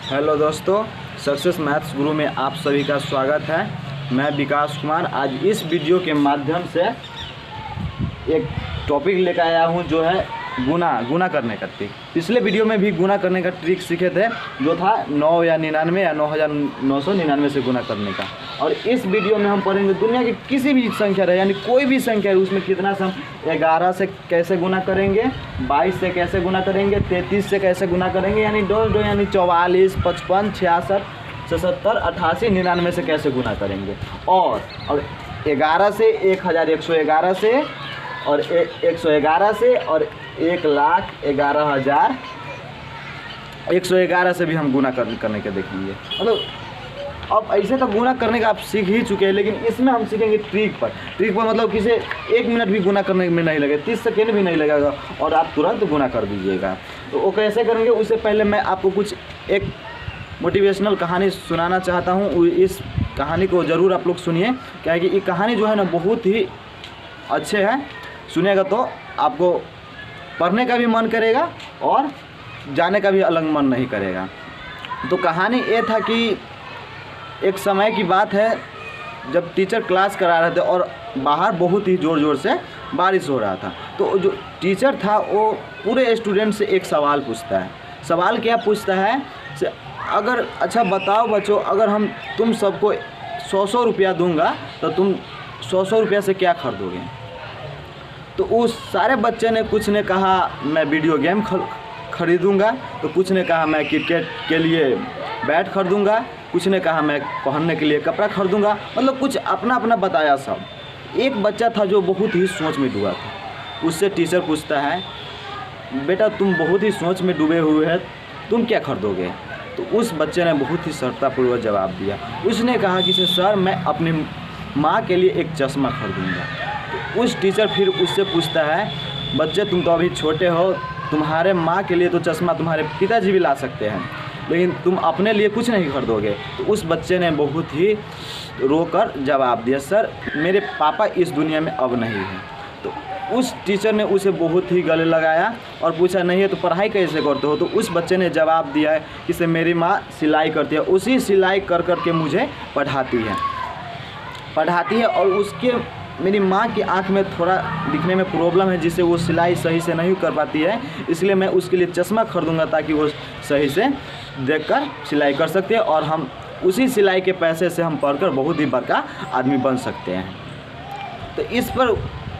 Hello दोस्तों, success maths गुरु में आप सभी का स्वागत है। मैं विकास कुमार आज इस वीडियो के माध्यम से एक टॉपिक लेकर आया हूं जो है गुना करने का ट्रिक। पिछले वीडियो में भी गुना करने का ट्रिक सीखे थे जो था 9 या 99 या 9999 से गुना करने का। और इस वीडियो में हम पढ़ेंगे दुनिया की किसी भी संख्या रहे, यानी कोई भी संख्या है उसमें कितना से हम 11 से कैसे गुना करेंगे, 22 से कैसे गुना करेंगे, 33 से कैसे गुना करेंगे, यानी दो यानी 44, 55, 66, 77, 88, 99 से कैसे गुना करेंगे। और 11 से 1111 से और 111 से और 1,11,000 111 से भी हम गुना करने के देखेंगे। मतलब अब ऐसे तो गुना करने का आप सीख ही चुके हैं, लेकिन इसमें हम सीखेंगे ट्रिक पर मतलब किसी 1 मिनट भी गुना करने में नहीं लगेगा, 30 सेकेंड भी नहीं लगेगा और आप तुरंत गुना कर दीजिएगा। तो वो कैसे करेंगे उससे पहले मैं आपको कुछ एक मोटिवेशनल कहानी सुनाना चाहता हूँ। इस कहानी को ज़रूर आप लोग सुनिए, क्या कि ये कहानी जो है ना बहुत ही अच्छे है। सुनेगा तो आपको पढ़ने का भी मन करेगा और जाने का भी अलग मन नहीं करेगा। तो कहानी ये था कि एक समय की बात है जब टीचर क्लास करा रहे थे और बाहर बहुत ही ज़ोर ज़ोर से बारिश हो रहा था। तो जो टीचर था वो पूरे स्टूडेंट से एक सवाल पूछता है। सवाल क्या पूछता है से अगर अच्छा बताओ बच्चों, अगर हम तुम सबको 100 रुपया दूंगा तो तुम 100 रुपया से क्या खरीदोगे। तो उस सारे बच्चे ने कुछ ने कहा मैं वीडियो गेम खरीदूँगा, तो कुछ ने कहा मैं क्रिकेट के लिए बैट खरीदूँगा, कुछ ने कहा मैं पहनने के लिए कपड़ा खरीदूँगा। मतलब कुछ अपना अपना बताया सब। एक बच्चा था जो बहुत ही सोच में डूबा था। उससे टीचर पूछता है बेटा तुम बहुत ही सोच में डूबे हुए हैं, तुम क्या खरीदोगे। तो उस बच्चे ने बहुत ही सरलतापूर्वक जवाब दिया। उसने कहा कि सर मैं अपनी माँ के लिए एक चश्मा खरीदूँगा। तो उस टीचर फिर उससे पूछता है बच्चे तुम तो अभी छोटे हो, तुम्हारे माँ के लिए तो चश्मा तुम्हारे पिताजी भी ला सकते हैं, लेकिन तुम अपने लिए कुछ नहीं खरीदोगे। तो उस बच्चे ने बहुत ही रोकर जवाब दिया सर मेरे पापा इस दुनिया में अब नहीं हैं। तो उस टीचर ने उसे बहुत ही गले लगाया और पूछा नहीं है तो पढ़ाई कैसे करते हो। तो उस बच्चे ने जवाब दिया है कि से मेरी माँ सिलाई करती है, उसी सिलाई कर के मुझे पढ़ाती है और उसके मेरी माँ की आँख में थोड़ा दिखने में प्रॉब्लम है जिससे वो सिलाई सही से नहीं कर पाती है, इसलिए मैं उसके लिए चश्मा खरीदूँगा ताकि वो सही से देखकर सिलाई कर सकते हैं और हम उसी सिलाई के पैसे से हम पढ़कर बहुत ही बड़का आदमी बन सकते हैं। तो इस पर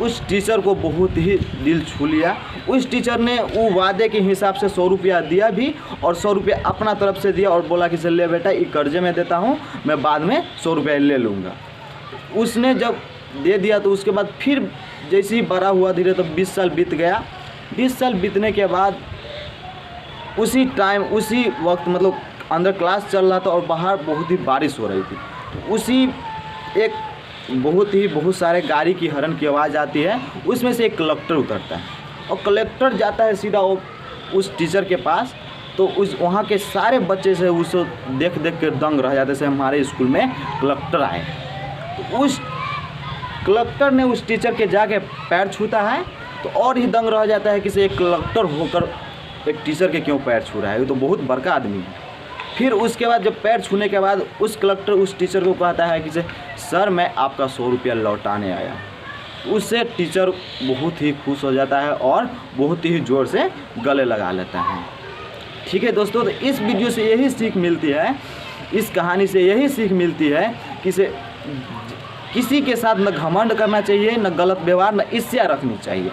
उस टीचर को बहुत ही दिल छू लिया। उस टीचर ने वो वादे के हिसाब से 100 रुपया दिया भी और 100 रुपया अपना तरफ से दिया और बोला कि चल ले बेटा ये कर्जे में देता हूँ, मैं बाद में 100 रुपया ले लूँगा। उसने जब दे दिया तो उसके बाद फिर जैसे ही बड़ा हुआ धीरे तो 20 साल बीत गया। 20 साल बीतने के बाद उसी वक्त मतलब अंदर क्लास चल रहा था और बाहर बहुत ही बारिश हो रही थी। तो उसी एक बहुत सारे गाड़ी की हॉर्न की आवाज़ आती है, उसमें से एक कलेक्टर उतरता है और कलेक्टर जाता है सीधा उस टीचर के पास। तो वहाँ के सारे बच्चे से उसको देख के दंग रह जाते से हमारे स्कूल में कलेक्टर आए। तो उस कलेक्टर ने उस टीचर के जाके पैर छूता है तो और ही दंग रह जाता है कि से एक कलेक्टर होकर एक टीचर के क्यों पैर छू रहा है, ये तो बहुत बड़का आदमी है। फिर उसके बाद जब पैर छूने के बाद उस कलेक्टर उस टीचर को कहता है कि सर मैं आपका 100 रुपया लौटाने आया। उससे टीचर बहुत ही खुश हो जाता है और बहुत ही ज़ोर से गले लगा लेता है। ठीक है दोस्तों, तो इस वीडियो से यही सीख मिलती है, इस कहानी से यही सीख मिलती है कि किसी के साथ न घमंड करना चाहिए, न गलत व्यवहार, न ईर्ष्या रखनी चाहिए।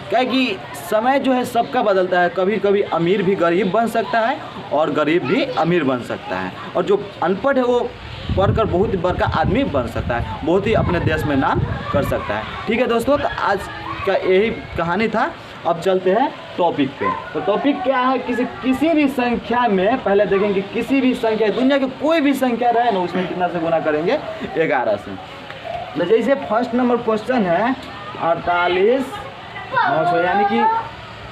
क्या कि समय जो है सबका बदलता है, कभी कभी अमीर भी गरीब बन सकता है और गरीब भी अमीर बन सकता है और जो अनपढ़ है वो पढ़कर बहुत ही बड़का आदमी बन सकता है, बहुत ही अपने देश में नाम कर सकता है। ठीक है दोस्तों, तो आज का यही कहानी था। अब चलते हैं टॉपिक पे। तो टॉपिक क्या है, किसी भी संख्या में पहले देखेंगे किसी भी संख्या, दुनिया की कोई भी संख्या रहे ना उसमें कितना से गुना करेंगे 11 से। तो जैसे फर्स्ट नंबर क्वेश्चन है 48,900 यानी कि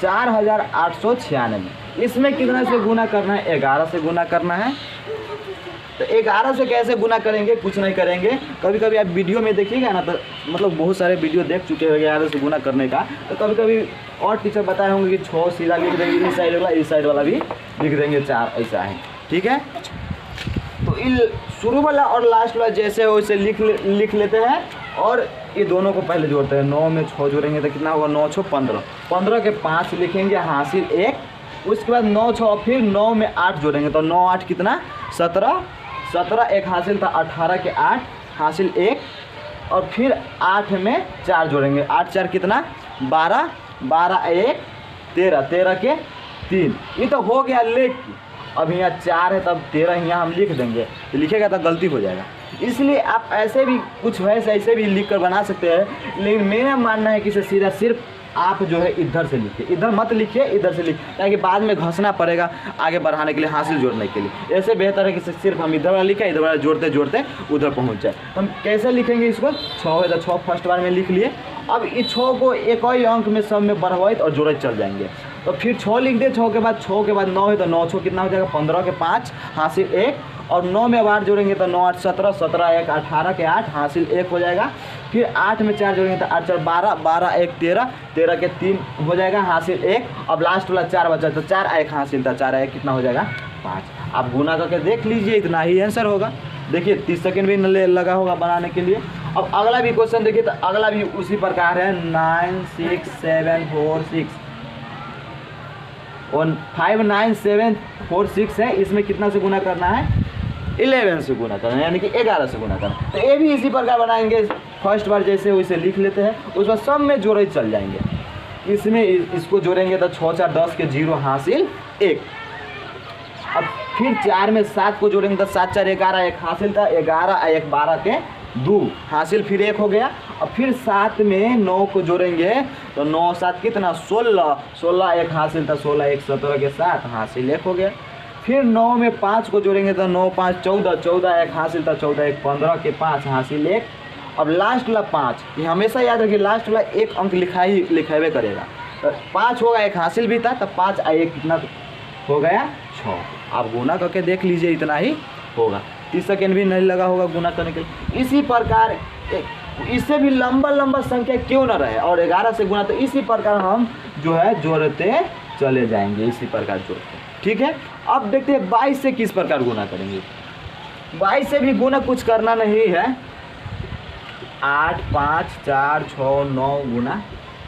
4,896। इसमें कितना से गुना करना है, 11 से गुना करना है। तो 11 से कैसे गुना करेंगे, कुछ नहीं करेंगे। कभी कभी आप वीडियो में देखिएगा ना तो मतलब बहुत सारे वीडियो देख चुके हैं 11 से गुना करने का। तो कभी कभी और टीचर बताए होंगे कि 6 सीधा लिख देंगे, इस साइड वाला भी लिख देंगे 4, ऐसा है। ठीक है। तो इन शुरू वाला और लास्ट वाला जैसे हो वैसे लिख लेते हैं और ये दोनों को पहले जोड़ते हैं। 9 में 6 जोड़ेंगे तो कितना होगा, 9 6 15, 15 के 5 लिखेंगे हासिल 1। उसके बाद 9 6 फिर 9 में 8 जोड़ेंगे तो 9 8 कितना 17, 17 एक हासिल था 18 के 8 हासिल 1। और फिर 8 में 4 जोड़ेंगे, 8 4 कितना 12, 12 1 13, 13 के 3। ये तो हो गया लेख की। अब यहाँ 4 है तब 13 यहाँ हम लिख देंगे, तो लिखेगा तो गलती हो जाएगा। इसलिए आप ऐसे भी कुछ वैसे ऐसे भी लिख कर बना सकते हैं, लेकिन मेरा मानना है कि इसे सीधा सिर्फ आप जो है इधर से लिखिए, इधर मत लिखिए, इधर से लिखिए, ताकि बाद में घसना पड़ेगा आगे बढ़ाने के लिए, हासिल जोड़ने के लिए। ऐसे बेहतर है कि सिर्फ हम इधर वाला लिखें, इधर वाला जोड़ते जोड़ते उधर पहुंच जाए। तो हम कैसे लिखेंगे इसको, 6 है तो 6 फर्स्ट बार में लिख लिए। अब इस 6 को एक और अंक में सब में बढ़वाइत और जोड़े चल जाएंगे। तो फिर 6 लिख दे, 6 के बाद 9 है तो 9 6 कितना हो जाएगा 15 के 5 हासिल 1। और 9 में 8 जोड़ेंगे तो 9 8 17, 17 1 18 के 8 हासिल 1 हो जाएगा। फिर 8 में 4 जोड़ेंगे तो 8 4 12, 12 1 13, 13 के 3 हो जाएगा हासिल 1। अब लास्ट वाला 4 बचा तो 4 1 हासिल था, 4 1 कितना हो जाएगा 5। आप गुना करके देख लीजिए, इतना ही आंसर होगा। देखिए 30 सेकेंड भी लगा होगा बनाने के लिए। अब अगला भी क्वेश्चन देखिए, तो अगला भी उसी प्रकार है 9 6 7 4 6 और 5 9 7 4 6 है। इसमें कितना से गुना करना है, 11 से गुना करना है, यानी कि 11 से गुना करना है। तो ये भी इसी प्रकार बनाएंगे, फर्स्ट बार जैसे वैसे लिख लेते हैं, उस बार सब में जोड़े चल जाएंगे। इसमें इसको जोड़ेंगे तो 6 4 10 के 0 हासिल 1। अब फिर 4 में 7 को जोड़ेंगे तो 7 4 11 1 हासिल था, 11 1 12 के 2 हासिल फिर 1 हो गया। अब फिर 7 में 9 को जोड़ेंगे तो 9 7 कितना 16, 16 1 हासिल था, 16 1 17 के 7 हासिल 1 हो गया। फिर 9 में 5 को जोड़ेंगे तो 9 5 14, 14 1 हासिल था, 14 1 15 के 5 हासिल 1। अब लास्ट वाला 5, ये हमेशा याद रखिए, लास्ट वाला एक अंक लिखावे करेगा। तो 5 होगा, 1 हासिल भी था, तब 5 1 कितना हो गया 6। आप गुना करके देख लीजिए, इतना ही होगा। 30 सेकेंड भी नहीं लगा होगा गुना करने के लिए। इसी प्रकार इससे भी लंबा संख्या क्यों ना रहे और 11 से गुना, तो इसी प्रकार हम जो है जोड़ते चले जाएंगे, इसी प्रकार जोड़ते। ठीक है, अब देखते हैं 22 से किस प्रकार गुना करेंगे। 22 से भी गुना कुछ करना नहीं है, 8 5 4 6 9 गुना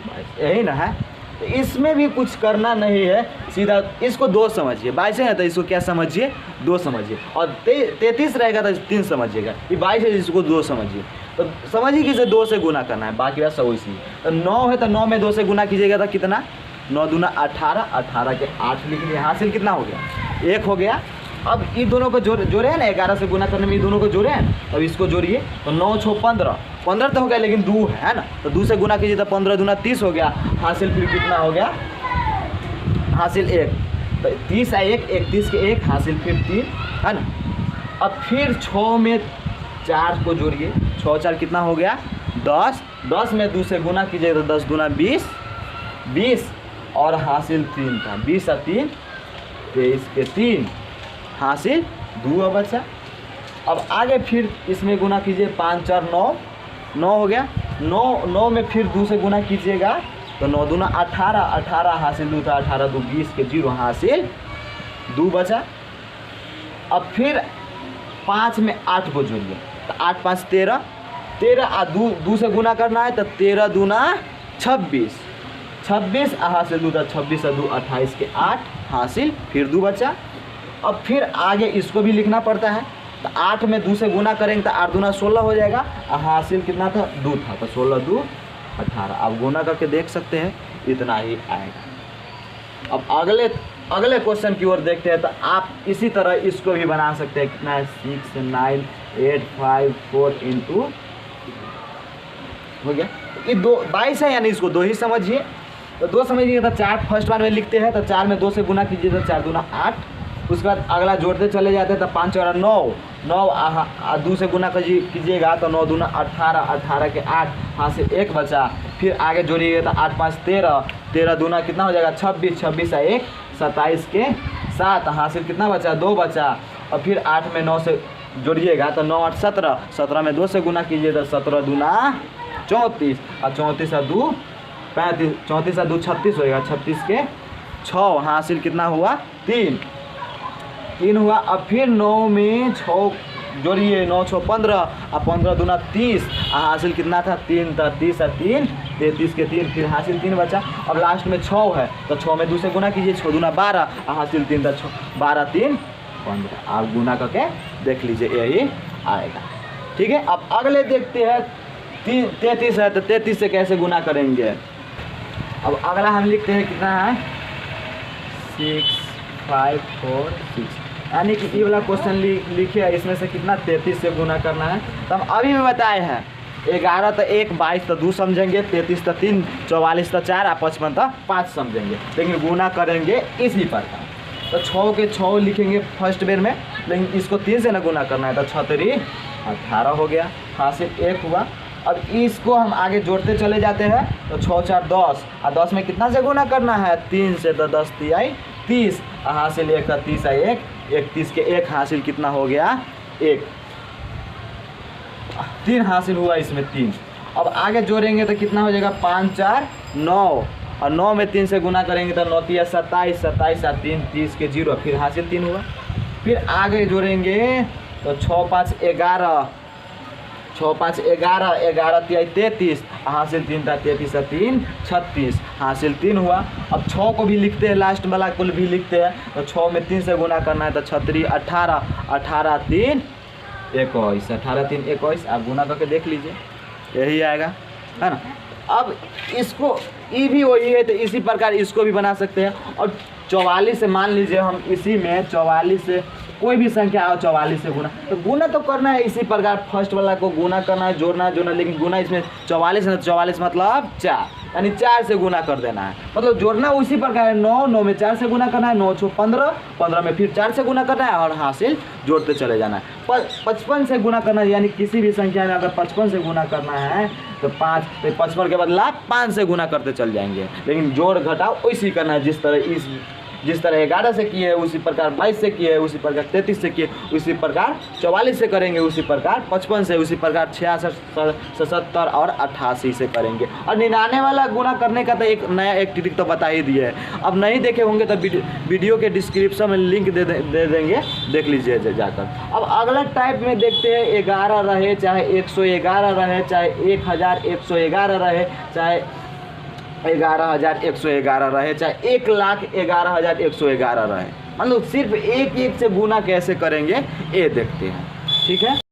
22, यही ना है। तो इसमें भी कुछ करना नहीं है, सीधा इसको 2 समझिए। 22 है तो इसको क्या समझिए 2 समझिए, और 33 रहेगा तो 3 समझिएगा। ये 22 है, इसको 2 समझिए। तो समझिए कि इसे 2 से गुना करना है, बाकी बात सब वैसी है। तो 9 है तो 9 में 2 से गुना कीजिएगा तो कितना 9 दूना 18, 18 के 8 लिख लिए, हासिल कितना हो गया 1 हो गया। अब इन दोनों को जोड़े हैं ना, 11 से गुना करने में इन दोनों को जोड़े हैं, अब इसको जोड़िए तो 9 6 15, 15 तो हो गया, लेकिन 2 है ना, तो 2 से गुना कीजिए तो 15 दूना 30 हो गया, हासिल फिर कितना हो गया हासिल 1। तो 30 1 31 के 1 हासिल फिर 3 है ना। अब फिर 6 में 4 को जोड़िए, 6 4 कितना हो गया 10, 10 में 2 से गुना कीजिए तो 10 दूना 20, 20 और हासिल 3 था, 20 और 3 23 के 3 हासिल 2 बचा। अब आगे फिर इसमें गुना कीजिए, 5 4 9, 9 हो गया। 9 में फिर 2 से गुना कीजिएगा तो 9 दूना 18, 18 हासिल 2 था, 18 2 20 के 0 हासिल 2 बचा। अब फिर 5 में 8 को जोड़िए तो 8 5 13, 13 2 से गुना करना है तो 13 दूना 26, 26 हासिल 2 था, 26 2 28 के 8 हासिल फिर 2 बचा। अब फिर आगे इसको भी लिखना पड़ता है, तो 8 में 2 से गुना करेंगे तो 8 दूना 16 हो जाएगा, हासिल कितना था 2 था, तो 16 2 18। आप गुना करके देख सकते हैं, इतना ही आएगा। अब अगले क्वेश्चन की ओर देखते हैं, तो आप इसी तरह इसको भी बना सकते हैं। कितना है 6 9 8 5 4 इंटू हो गया। ये 22 है, यानी इसको 2 ही समझिए। तो 2 समझिए तो 4 फर्स्ट बार में लिखते हैं, तो 4 में 2 से गुना कीजिए तो 4 दूना 8। उसके बाद अगला जोड़ते चले जाते हैं तो 5 और 9, 9 2 से गुना कीजिएगा तो 9 दूना 18, 18 के 8 हासिल 1 बचा। फिर आगे जोड़िएगा तो 8 5 13, 13 दूना कितना हो जाएगा 26, 26 1 27 के 7 हासिल कितना बचा 2 बचा। और फिर 8 में 9 से जोड़िएगा तो 9 8 17, 17 में 2 से गुना कीजिए तो 17 दूना 34 और 34 और 2 35, 34 और 2 36 होएगा, 36 के 6 हासिल कितना हुआ 3। 3 हुआ। अब फिर 9 में 6 जोड़िए, 9 6 15 और 15 दूना 30, हासिल कितना था 3 था, 30 और 3 33 के 3, फिर हासिल 3 बचा। अब लास्ट में 6 है तो 6 में 2 से गुना कीजिए, 6 दूना 12 और हासिल 3 था, 12 3 15। आप गुना करके देख लीजिए यही आएगा। ठीक है, अब अगले देखते हैं 33 है तो 33 से कैसे गुना करेंगे। अब अगला हम लिखते हैं कितना है 6 5 4 6, यानी कि ये वाला क्वेश्चन लिखे है, इसमें से कितना 33 से गुना करना है। तो हम अभी भी बताए हैं 11 तो 1 22 तो 2 समझेंगे, 33 तो 3 44 तो 4 और 55 तो 5 समझेंगे, लेकिन गुना करेंगे इसी प्रकार। तो 6 के 6 लिखेंगे फर्स्ट बेर में, लेकिन इसको 3 से ना गुना करना है तो 6 3 18 हो गया, हासिल 1 हुआ। अब इसको हम आगे जोड़ते चले जाते हैं तो 6 4 10 और 10 में कितना से गुना करना है 3 से, तो 10 3 30 हासिल 1 था 30 1 31 के 1 हासिल कितना हो गया 1, 3 हासिल हुआ इसमें 3। अब आगे जोड़ेंगे तो कितना हो जाएगा 5 4 9 और 9 में 3 से गुना करेंगे तो 9 3 27 27 और 3 30 के 0, फिर हासिल 3 हुआ। फिर आगे जोड़ेंगे तो 6 5 11 6 5 11 11 3 33 हासिल 3 था 33 और 3 36 हासिल 3 हुआ। अब 6 को भी लिखते हैं, लास्ट वाला को भी लिखते हैं तो 6 में 3 से गुना करना है तो 6 3 18 18 3 21 18 3 21, आप गुना करके देख लीजिए यही आएगा, है ना। अब इसको ये भी वही है तो इसी प्रकार इसको भी बना सकते हैं। और 44 से मान लीजिए हम इसी में 44 से कोई भी संख्या आओ 44 से गुना, तो गुना तो करना है इसी प्रकार, फर्स्ट वाला को गुना करना है, जोड़ना है जोड़ना, लेकिन गुना इसमें 44 है, 44 मतलब 4, यानी 4 से गुना कर देना है, मतलब जोड़ना उसी प्रकार है। 9 9 में 4 से गुना करना है, 9 6 15 15 में फिर 4 से गुना करना है और हासिल जोड़ते चले जाना है। 55 से गुना करना है, यानी किसी भी संख्या में अगर 55 से गुना करना है तो 5 तो 55 के बदला 5 से गुना करते चल जाएंगे, लेकिन जोड़ घटाओ वैसी करना है जिस तरह 11 से किए है उसी प्रकार 22 से किए है, उसी प्रकार 33 से किए उसी प्रकार 44 से करेंगे, उसी प्रकार 55 से, उसी प्रकार 66 77 और 88 से करेंगे। और 99 वाला गुना करने का तो एक नया ट्रिक तो बता ही दिया है, अब नहीं देखे होंगे तो वीडियो के डिस्क्रिप्शन में लिंक दे देंगे, देख लीजिए जाकर। अब अगला टाइप में देखते हैं 11 रहे चाहे 111 रहे चाहे 1111 रहे चाहे 11,111 रहे चाहे 1,11,111 रहे, मतलब सिर्फ एक से गुना कैसे करेंगे ये देखते हैं। ठीक है।